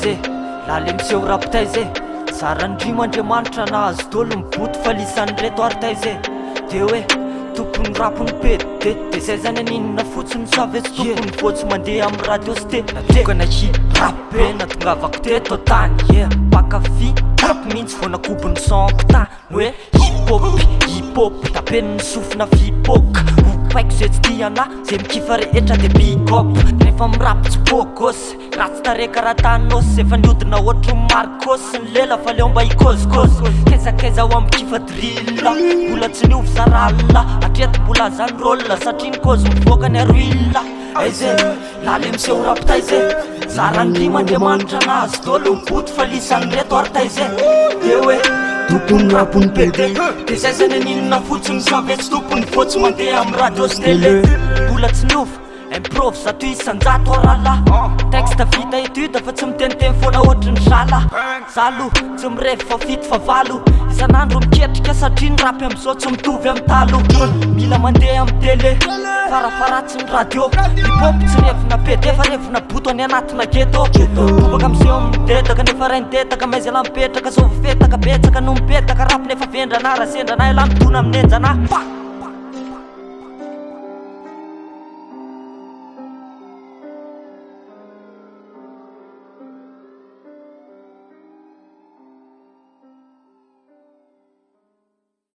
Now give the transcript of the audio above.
zay laly miseho rapitay zay zarandrimo Andriamanitra nahazo dolo miboty falisan'ny reto artay zay de hoe tokony rapony pede de zay zany aninona fotsiny savetsy tokony voatsy mandeha amin'ny radio sy natokana hirap be natongavako teto tany pakafi rap mihitsy vao nakobony sonko tany hoe hip-hop tapeniny sofina vipoka opaiko zay tsy tiana zay mikifa rehetra de bigop rehefa mirap tsy bogosy ratsy tareka raha tanosy efa niodina ohatry markosy ny lela fa leo mba ikozikozy kezakeza ho amikifa drilla mbola tsy niovy zaralla atrety mbola zany rôla satria ny kozy mivoaka ny aroilla aize laly miseho rapitay zay zarandrimo Andriamanitra nahazo dolo miboty falisan'ny reto artay zay de hoe tokony rapony pede de zay zany aninona fotsiny savetsy tokony voatsy mandeha amin'ny radio sy télé mbola tsy niova improve zato isan-jato arala texte vita étude fa tsy miteniteny foana ohatry ny zala zalo tsy mirevy fa fito fa valo isan'andro miketrika satria ny rapy am'izao tsy mitovy amin'ny talo mila mandeha amin'ny télé farafaratsy ny radio hip-hop tsy revina pede fa revina boto any anatina geto bobaka am'izeo amidetaka nefa ray nidetaka maizy ala mipetraka sova fetaka betsaka no mipetaka rapy nefa vendranà raha sendrana ela mitona amin'ny enjana